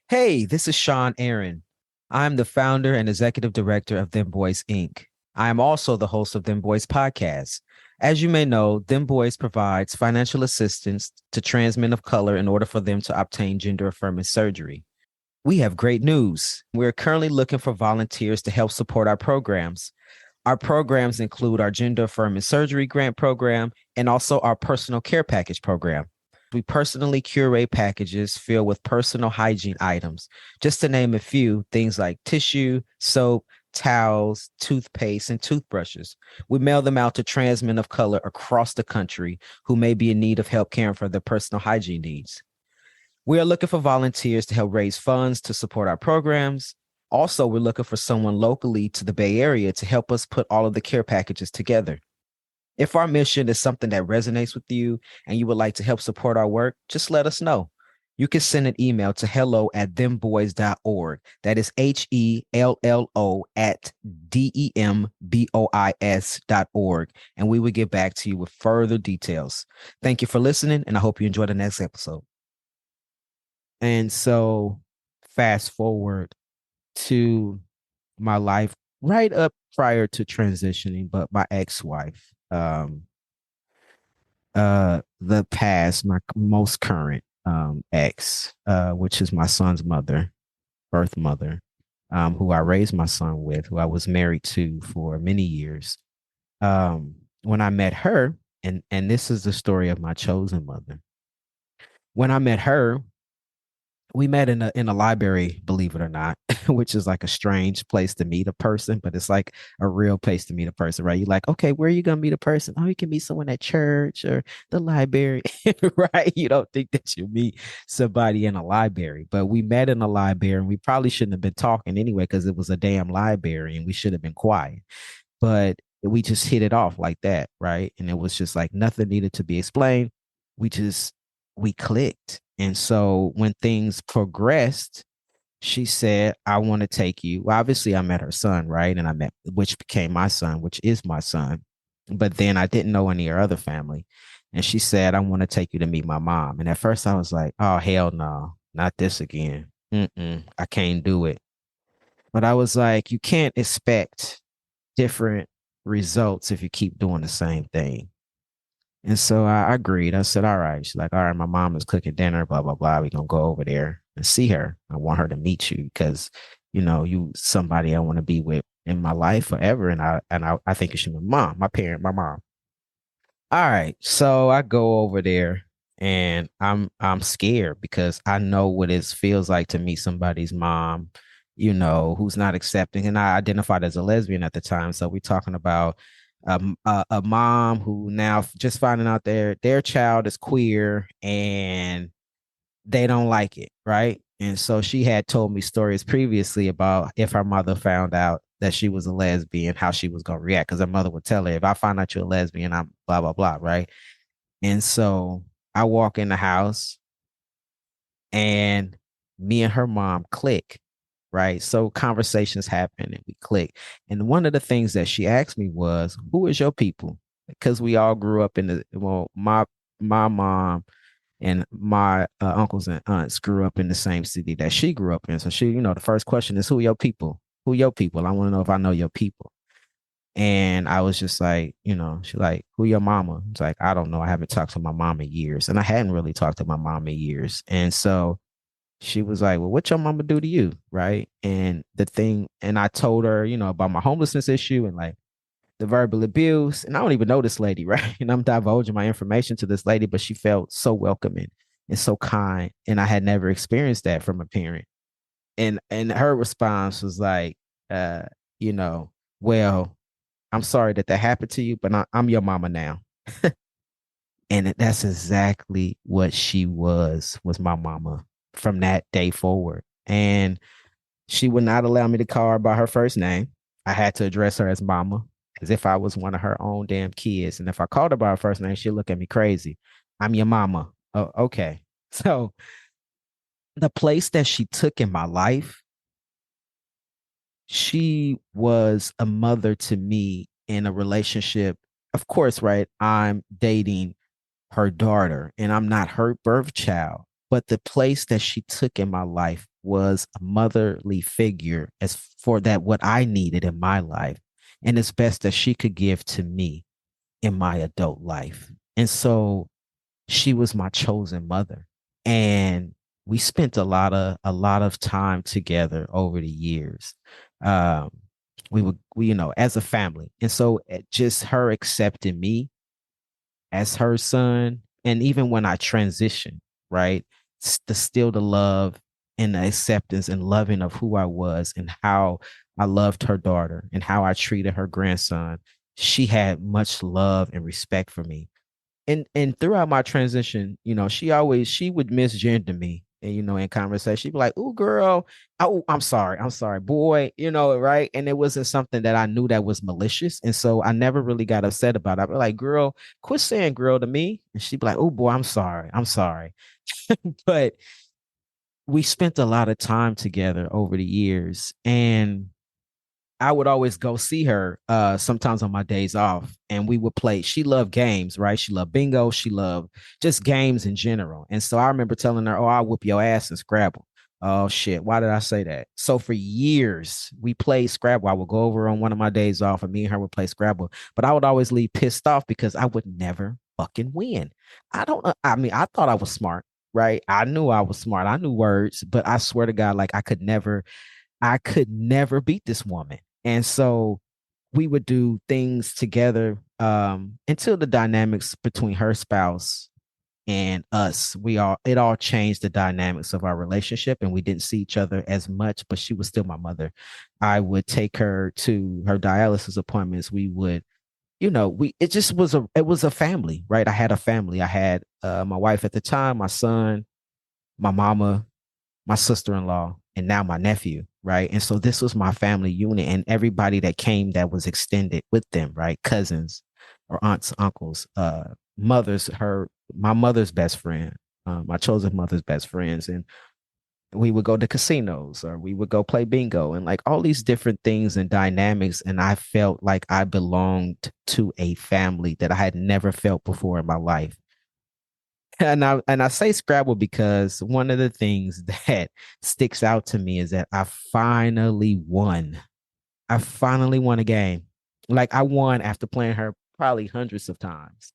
Speaker 1: Hey, this is Shawn Aaron. I'm the founder and executive director of Dem Bois Inc. I am also the host of Dem Bois Podcast. As you may know, Dem Bois provides financial assistance to trans men of color in order for them to obtain gender affirming surgery. We have great news. We're currently looking for volunteers to help support our programs. Our programs include our gender affirming surgery grant program and also our personal care package program. We personally curate packages filled with personal hygiene items. Just to name a few, things like tissue, soap, towels, toothpaste, and toothbrushes. We mail them out to trans men of color across the country who may be in need of help caring for their personal hygiene needs. We are looking for volunteers to help raise funds to support our programs. Also, we're looking for someone locally to the Bay Area to help us put all of the care packages together. If our mission is something that resonates with you and you would like to help support our work, just let us know. You can send an email to hello@dembois.org. That is HELLO@DEMBOIS.org. And we will get back to you with further details. Thank you for listening, and I hope you enjoy the next episode. And so fast forward to my life right up prior to transitioning, but my ex-wife, the past, my most current ex, which is my son's mother, birth mother, who I raised my son with, who I was married to for many years. When I met her, and this is the story of my chosen mother. When I met her, we met in a library, believe it or not, which is like a strange place to meet a person, but it's like a real place to meet a person, right? You're like, okay, where are you gonna meet a person? Oh, you can meet someone at church or the library, right? You don't think that you meet somebody in a library, but we met in a library, and we probably shouldn't have been talking anyway because it was a damn library, and we should have been quiet. But we just hit it off like that, right? And it was just like nothing needed to be explained. We just we clicked. And so when things progressed, she said, I want to take you. Well, obviously, I met her son, right? And I met, which became my son, which is my son. But then I didn't know any of her other family. And she said, I want to take you to meet my mom. And at first I was like, oh, hell no, not this again. I can't do it. But I was like, you can't expect different results if you keep doing the same thing. And so I agreed. I said, all right. She's like, all right, my mom is cooking dinner, blah, blah, blah. We're gonna go over there and see her. I want her to meet you because, you somebody I want to be with in my life forever. And I think you should be my parent, my mom. All right. So I go over there and I'm scared because I know what it feels like to meet somebody's mom, who's not accepting. And I identified as a lesbian at the time. So we're talking about a mom who now just finding out their child is queer and they don't like it, right? And so she had told me stories previously about if her mother found out that she was a lesbian, how she was gonna react. Because her mother would tell her, if I find out you're a lesbian, I'm blah blah blah, right? And so I walk in the house and me and her mom click, right? So conversations happen and we click. And one of the things that she asked me was, "Who is your people?" Because we all grew up in my mom and my uncles and aunts grew up in the same city that she grew up in. So she, the first question is, "Who are your people? Who are your people? I want to know if I know your people." And I was just like, she's like, "Who your mama?" It's like, "I don't know. I haven't talked to my mom in years." And I hadn't really talked to my mom in years. And so she was like, "Well, what your mama do to you?" Right. And I told her, about my homelessness issue and like the verbal abuse. And I don't even know this lady, right? And I'm divulging my information to this lady, but she felt so welcoming and so kind. And I had never experienced that from a parent. And her response was like, uh, you know, well, I'm sorry that happened to you, but I'm your mama now. And that's exactly what she was my mama from that day forward. And she would not allow me to call her by her first name. I had to address her as mama, as if I was one of her own damn kids. And if I called her by her first name, she'd look at me crazy. I'm your mama. Oh, okay. So the place that she took in my life, she was a mother to me in a relationship. Of course, right? I'm dating her daughter and I'm not her birth child, but the place that she took in my life was a motherly figure as for that what I needed in my life and it's best that she could give to me in my adult life. And so she was my chosen mother. And we spent a lot of time together over the years. Um, we as a family. And so just her accepting me as her son. And even when I transitioned, right, still the love and the acceptance and loving of who I was and how I loved her daughter and how I treated her grandson. She had much love and respect for me. And throughout my transition, she would misgender me. And, in conversation, she'd be like, "Ooh, girl, oh, I'm sorry, boy," right? And it wasn't something that I knew that was malicious. And so I never really got upset about it. I'd be like, "Girl, quit saying girl to me." And she'd be like, "Oh boy, I'm sorry." But we spent a lot of time together over the years. And I would always go see her sometimes on my days off and we would play. She loved games, right? She loved bingo. She loved just games in general. And so I remember telling her, "Oh, I'll whoop your ass in Scrabble." Oh shit, why did I say that? So for years we played Scrabble. I would go over on one of my days off and me and her would play Scrabble, but I would always leave pissed off because I would never fucking win. I don't I mean, I thought I was smart, right? I knew I was smart. I knew words, but I swear to God, like I could never beat this woman. And so we would do things together until the dynamics between her spouse and us, we all it all changed the dynamics of our relationship, and we didn't see each other as much, but she was still my mother. I would take her to her dialysis appointments. We would, we it just was a family, right? I had a family. I had my wife at the time, my son, my mama, my sister-in-law, and now my nephew, right? And so this was my family unit, and everybody that came that was extended with them, right? Cousins or aunts, uncles, mothers, my mother's best friend, my chosen mother's best friends, and we would go to casinos or we would go play bingo and like all these different things and dynamics. And I felt like I belonged to a family that I had never felt before in my life. And I say Scrabble because one of the things that sticks out to me is that I finally won. I finally won a game. Like I won after playing her probably hundreds of times.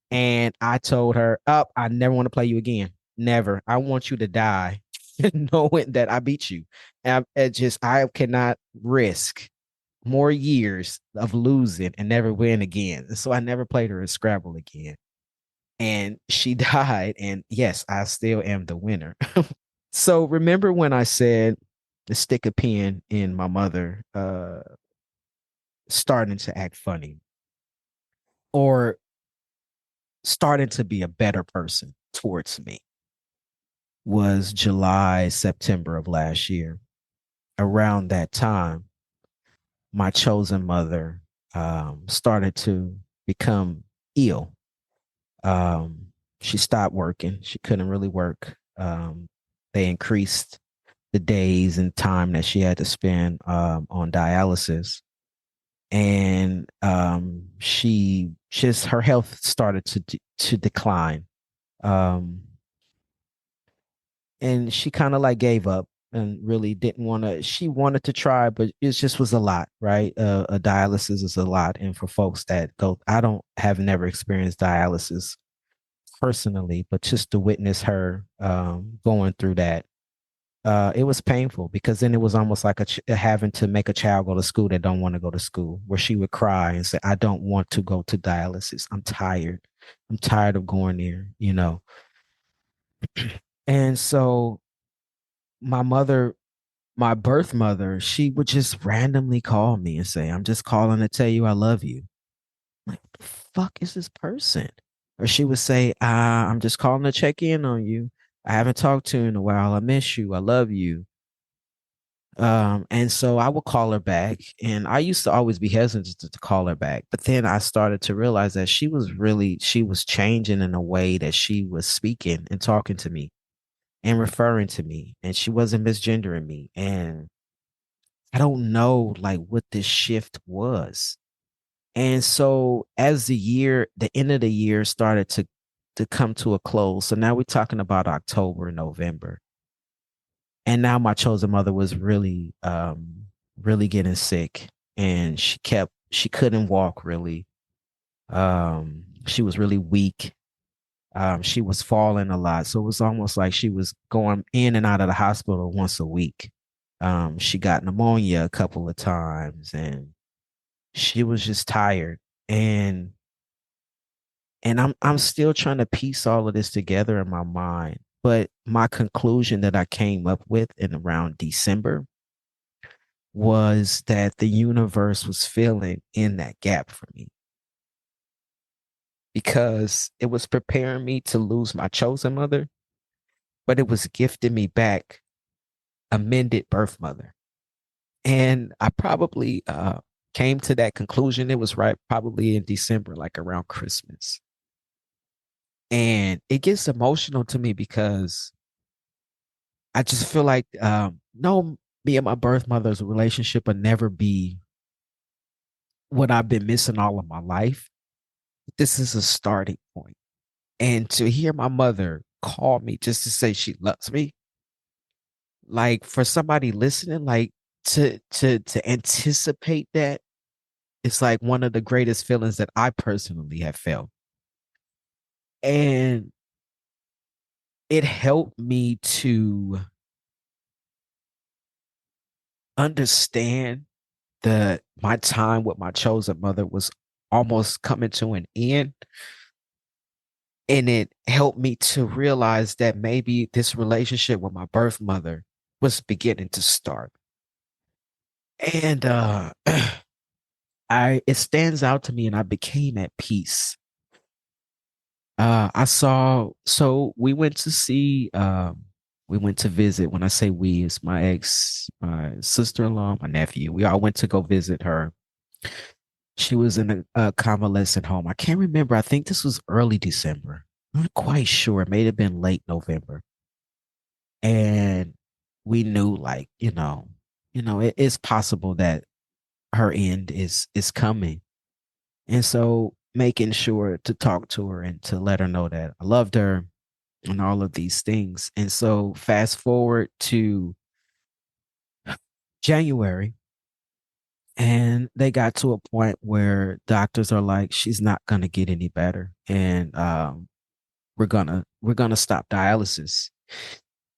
Speaker 1: And I told her, "Up, I never want to play you again. Never. I want you to die knowing that I beat you. And I cannot risk more years of losing and never win again." So I never played her at Scrabble again. And she died. And yes, I still am the winner. So remember when I said to stick a pin in my mother starting to act funny or starting to be a better person towards me was July, September of last year. Around that time, my chosen mother started to become ill. She stopped working. She couldn't really work. They increased the days and time that she had to spend on dialysis. And she just her health started to decline. Um, and she kind of like gave up and really didn't want to. She wanted to try, but it just was a lot, right? A dialysis is a lot, and for folks that go, I don't have never experienced dialysis personally, but just to witness her going through that, it was painful because then it was almost like having to make a child go to school that don't want to go to school, where she would cry and say, "I don't want to go to dialysis. I'm tired. I'm tired of going there." And so my mother, my birth mother, she would just randomly call me and say, "I'm just calling to tell you I love you." I'm like, what the fuck is this person? Or she would say, "I'm just calling to check in on you. I haven't talked to you in a while. I miss you. I love you." And so I would call her back, and I used to always be hesitant to call her back. But then I started to realize that she was changing in a way that she was speaking and talking to me and referring to me, and she wasn't misgendering me. And I don't know like what this shift was. And so as the end of the year started to come to a close. So now we're talking about October and November. And now my chosen mother was really getting sick, and she couldn't walk really. She was really weak. She was falling a lot. So it was almost like she was going in and out of the hospital once a week. She got pneumonia a couple of times, and she was just tired. And I'm still trying to piece all of this together in my mind. But my conclusion that I came up with in around December was that the universe was filling in that gap for me because it was preparing me to lose my chosen mother, but it was gifting me back a mended birth mother. And I probably came to that conclusion. It was right probably in December, like around Christmas. And it gets emotional to me because I just feel like no, me and my birth mother's relationship will never be what I've been missing all of my life. This is a starting point. And to hear my mother call me just to say she loves me, like for somebody listening, like to anticipate that, it's like one of the greatest feelings that I personally have felt. And it helped me to understand that my time with my chosen mother was almost coming to an end. And it helped me to realize that maybe this relationship with my birth mother was beginning to start. And I it stands out to me and I became at peace. I saw so we went to visit. When I say we, it's my ex, my sister-in-law, my nephew. We all went to go visit her. She was in a convalescent home. I can't remember. I think this was early December. I'm not quite sure. It may have been late November. And we knew, like, it's possible that her end is coming. And so making sure to talk to her and to let her know that I loved her and all of these things. And so fast forward to January, and they got to a point where doctors are like, she's not gonna get any better. And we're gonna stop dialysis.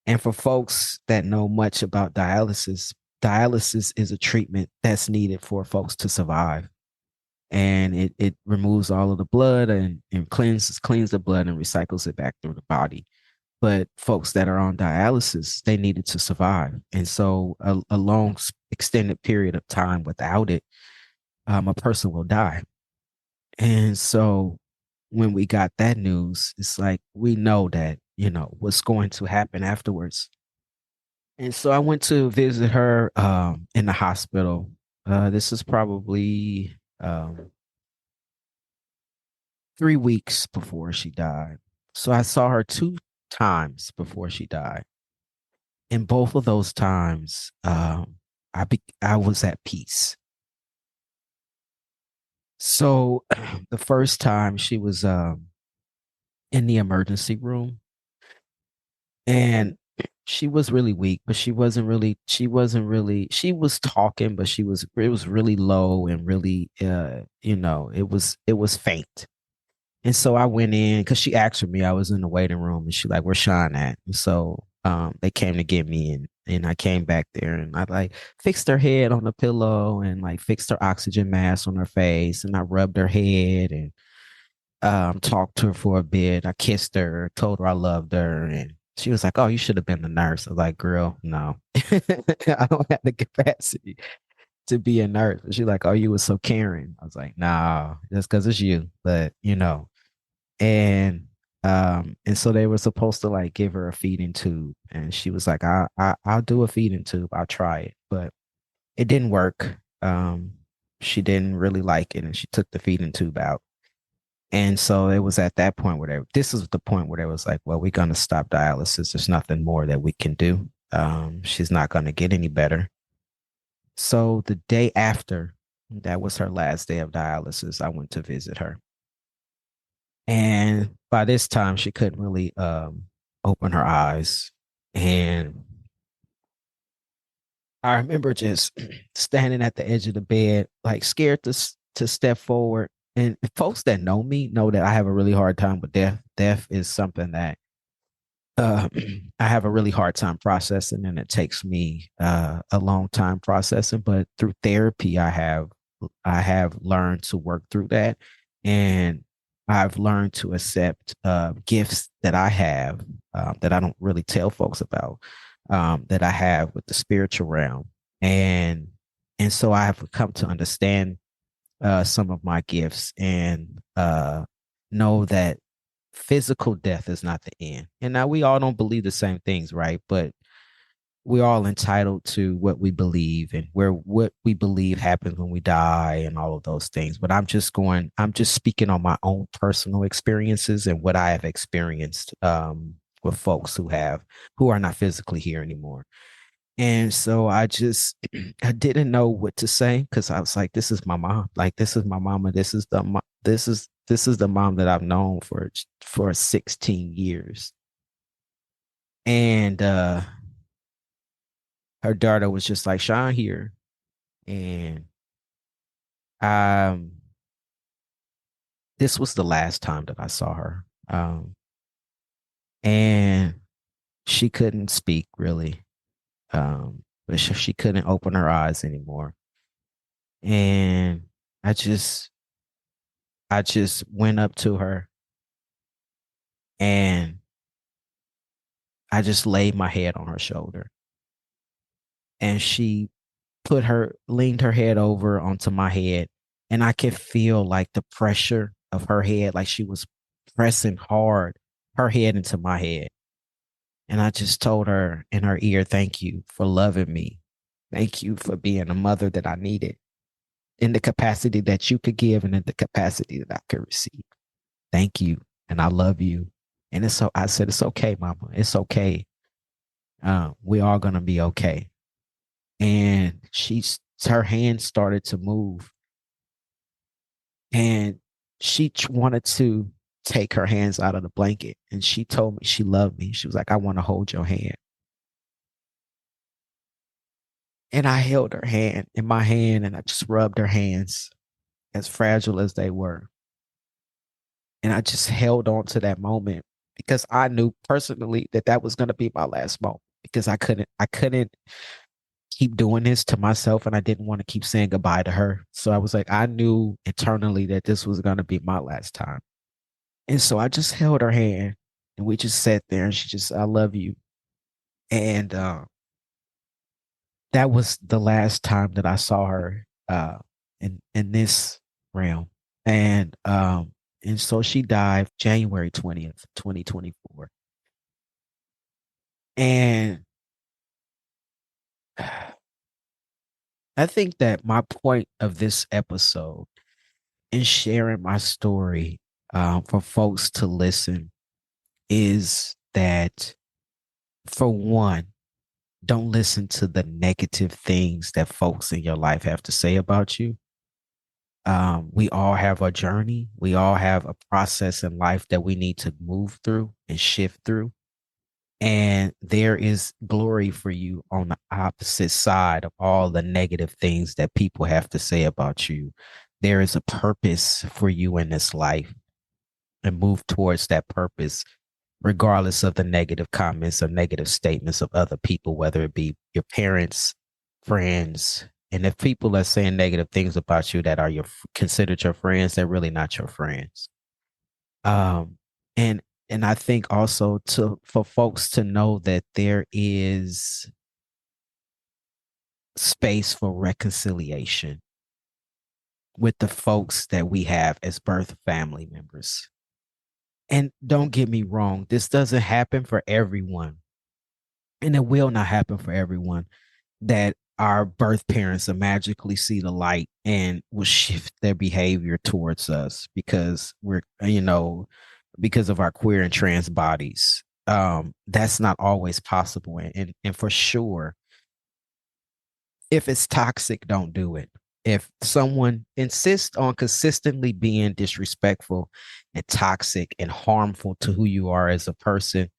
Speaker 1: And for folks that know much about dialysis, dialysis is a treatment that's needed for folks to survive. And it removes all of the blood and cleans the blood and recycles it back through the body. But folks that are on dialysis, they needed to survive. And so a long extended period of time without it, a person will die. And so when we got that news, it's like we know that, what's going to happen afterwards. And so I went to visit her in the hospital. This is probably 3 weeks before she died. So I saw her two times before she died. In both of those times, I was at peace. So the first time she was in the emergency room, and she was really weak, but she was talking, but it was really low and really it was faint. And so I went in because she asked for me. I was in the waiting room and she like, where's Shawn at? And so they came to get me, and I came back there and I like fixed her head on the pillow and like fixed her oxygen mask on her face, and I rubbed her head and talked to her for a bit. I kissed her, told her I loved her, and she was like, "Oh, you should have been the nurse." I was like, "Girl, no, I don't have the capacity to be a nurse." She's like, "Oh, you were so caring." I was like, "Nah, that's because it's you." But and so they were supposed to like give her a feeding tube, and she was like, I'll do a feeding tube. I'll try it," but it didn't work. She didn't really like it, and she took the feeding tube out. And so it was at that point where this is the point where they was like, well, we're going to stop dialysis. There's nothing more that we can do. She's not going to get any better. So the day after, that was her last day of dialysis, I went to visit her. And by this time, she couldn't really open her eyes. And I remember just standing at the edge of the bed, like scared to step forward. And folks that know me know that I have a really hard time with death. Death is something that uh, I have a really hard time processing, and it takes me a long time processing. But through therapy, I have learned to work through that, and I've learned to accept gifts that I have that I don't really tell folks about, that I have with the spiritual realm, and and so I have come to understand some of my gifts and know that physical death is not the end. And now we all don't believe the same things, right? But we're all entitled to what we believe and where what we believe happens when we die and all of those things. But I'm just speaking on my own personal experiences and what I have experienced with folks who are not physically here anymore. And so I didn't know what to say because I was like, this is my mom. Like, this is my mama. This is the mom that I've known for 16 years. And her daughter was just like, Shawn here. And um this was the last time that I saw her. And she couldn't speak really. But she couldn't open her eyes anymore. And I just I just went up to her and I just laid my head on her shoulder. And she leaned her head over onto my head. And I could feel like the pressure of her head, like she was pressing hard her head into my head. And I just told her in her ear, thank you for loving me. Thank you for being a mother that I needed in the capacity that you could give and in the capacity that I could receive. Thank you. And I love you. And it's so I said, it's okay, mama. It's okay. We are gonna be okay. And her hand started to move and she wanted to take her hands out of the blanket. And she told me she loved me. She was like, I want to hold your hand. And I held her hand in my hand and I just rubbed her hands as fragile as they were. And I just held on to that moment because I knew personally that that was going to be my last moment because I couldn't keep doing this to myself and I didn't want to keep saying goodbye to her. So I was like, I knew internally that this was going to be my last time. And so I just held her hand and we just sat there and she just, I love you. And that was the last time that I saw her in this realm. And so she died January 20th, 2024. And I think that my point of this episode in sharing my story for folks to listen is that, for one, don't listen to the negative things that folks in your life have to say about you. We all have a journey. We all have a process in life that we need to move through and shift through. And there is glory for you on the opposite side of all the negative things that people have to say about you. There is a purpose for you in this life, and move towards that purpose, regardless of the negative comments or negative statements of other people, whether it be your parents, friends. And if people are saying negative things about you that are considered your friends, they're really not your friends. Um, and and I think also to for folks to know that there is space for reconciliation with the folks that we have as birth family members. And don't get me wrong, this doesn't happen for everyone. And it will not happen for everyone that our birth parents will magically see the light and will shift their behavior towards us because because of our queer and trans bodies. That's not always possible. And for sure, if it's toxic, don't do it. If someone insists on consistently being disrespectful and toxic and harmful to who you are as a person,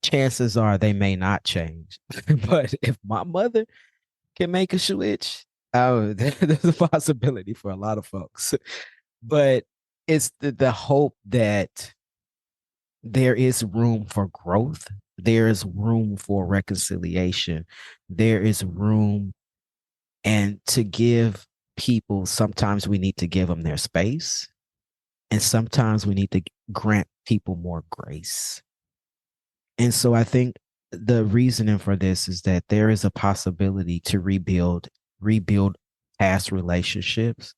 Speaker 1: chances are they may not change. But if my mother can make a switch, oh, there's a possibility for a lot of folks. But it's the hope that there is room for growth. There is room for reconciliation. There is room and to give people, sometimes we need to give them their space. And sometimes we need to grant people more grace. And so I think the reasoning for this is that there is a possibility to rebuild past relationships,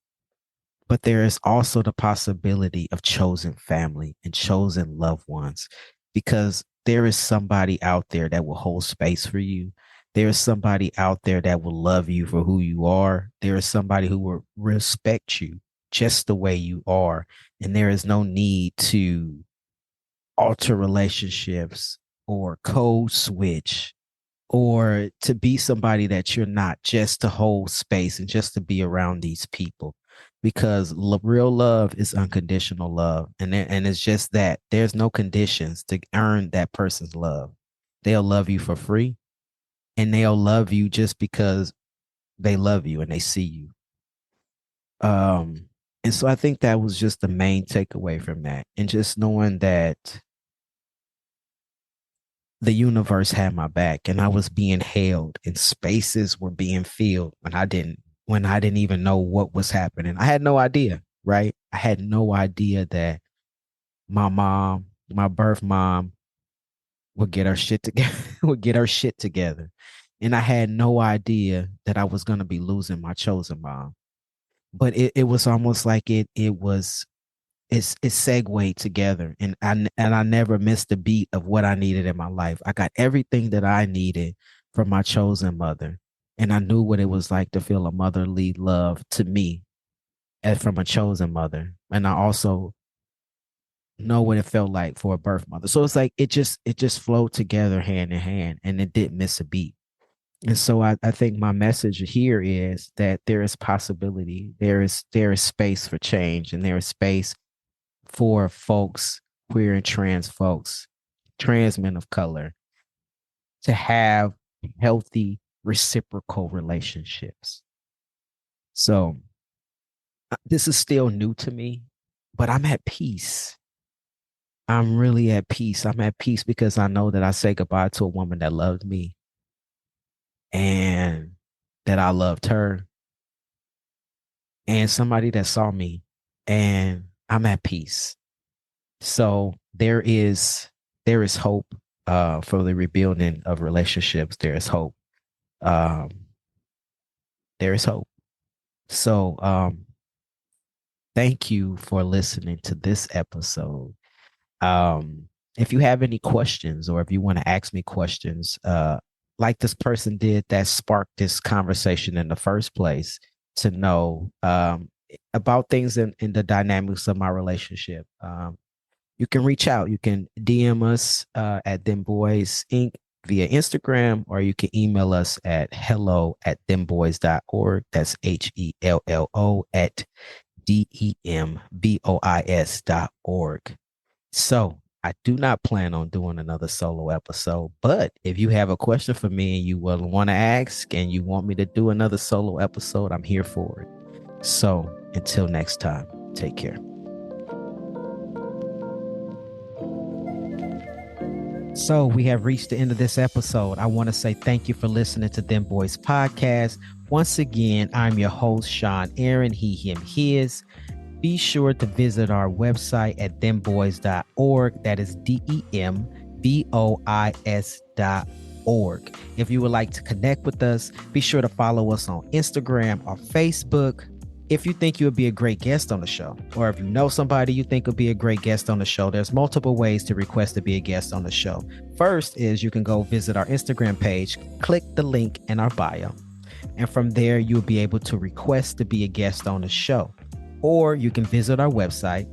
Speaker 1: but there is also the possibility of chosen family and chosen loved ones, because there is somebody out there that will hold space for you. There is somebody out there that will love you for who you are. There is somebody who will respect you just the way you are. And there is no need to alter relationships or code switch or to be somebody that you're not, just to hold space and just to be around these people, because real love is unconditional love, and it's just that there's no conditions to earn that person's love. They'll love you for free, and they'll love you just because they love you and they see you. And so I think that was just the main takeaway from that. And just knowing that the universe had my back and I was being held and spaces were being filled when I didn't even know what was happening. I had no idea, right? I had no idea that my mom, my birth mom, would get her shit together, would get her shit together. And I had no idea that I was gonna be losing my chosen mom. But it was almost like it segued together, and I never missed a beat of what I needed in my life. I got everything that I needed from my chosen mother, and I knew what it was like to feel a motherly love to me as from a chosen mother, and I also know what it felt like for a birth mother. So it's like it just flowed together hand in hand, and it didn't miss a beat. And so I think my message here is that there is possibility, there is space for change, and there is space for folks, queer and trans folks, trans men of color, to have healthy reciprocal relationships. So this is still new to me, but I'm at peace. I'm really at peace. I'm at peace because I know that I say goodbye to a woman that loved me and that I loved her and somebody that saw me, and I'm at peace. So there is hope for the rebuilding of relationships. There is hope. Um, there is hope. So thank you for listening to this episode. Um, if you have any questions or if you want to ask me questions, like this person did that sparked this conversation in the first place, to know about things in the dynamics of my relationship, you can reach out. You can DM us at Dem Bois Inc. via Instagram, or you can email us at hello@dembois.org. That's HELLO@DEMBOIS.org. So I do not plan on doing another solo episode, but if you have a question for me and you will want to ask and you want me to do another solo episode, I'm here for it. So until next time, take care. So we have reached the end of this episode. I want to say thank you for listening to Dem Bois Podcast. Once again, I'm your host, Shawn Aaron, he, him, his. Be sure to visit our website at dembois.org. That is DEMBOIS.org. If you would like to connect with us, be sure to follow us on Instagram or Facebook. If you think you would be a great guest on the show, or if you know somebody you think would be a great guest on the show, there's multiple ways to request to be a guest on the show. First is you can go visit our Instagram page, click the link in our bio, and from there you'll be able to request to be a guest on the show. Or you can visit our website,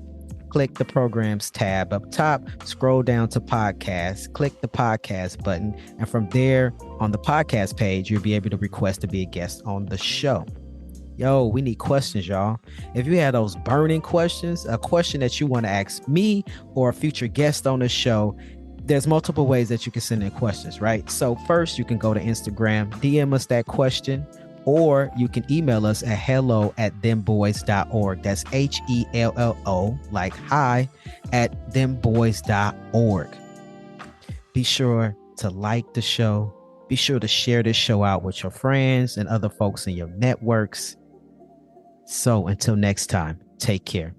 Speaker 1: click the programs tab up top, scroll down to podcasts, click the podcast button, and from there on the podcast page, you'll be able to request to be a guest on the show. Yo, we need questions, y'all. If you have those burning questions, a question that you want to ask me or a future guest on the show, there's multiple ways that you can send in questions, right? So first, you can go to Instagram, DM us that question, or you can email us at hello@dembois.org. That's HELLO, like hi, at dembois.org. Be sure to like the show. Be sure to share this show out with your friends and other folks in your networks. So until next time, take care.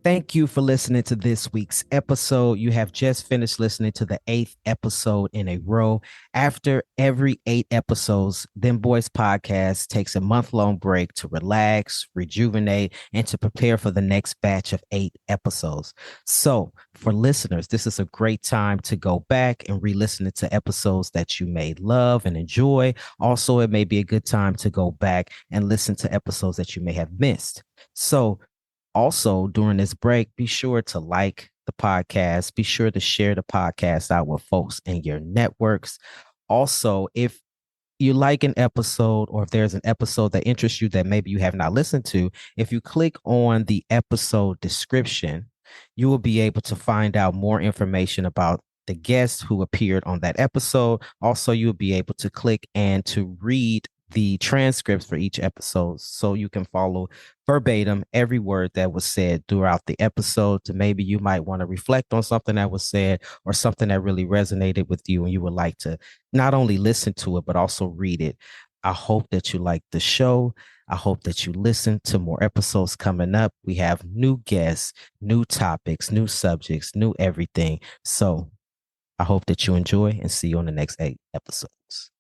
Speaker 1: Thank you for listening to this week's episode. You have just finished listening to the 8th episode in a row. After every 8 episodes, Dem Bois Podcast takes a month-long break to relax, rejuvenate, and to prepare for the next batch of 8 episodes. So for listeners, this is a great time to go back and re-listen to episodes that you may love and enjoy. Also, it may be a good time to go back and listen to episodes that you may have missed. So also, during this break, be sure to like the podcast. Be sure to share the podcast out with folks in your networks. Also, if you like an episode, or if there's an episode that interests you that maybe you have not listened to, if you click on the episode description, you will be able to find out more information about the guests who appeared on that episode. Also, you'll be able to click and to read the transcripts for each episode so you can follow verbatim every word that was said throughout the episode. To maybe you might want to reflect on something that was said or something that really resonated with you and you would like to not only listen to it but also read it. I hope that you like the show. I hope that you listen to more episodes coming up. We have new guests, new topics, new subjects, new everything. So I hope that you enjoy and see you on the next 8 episodes.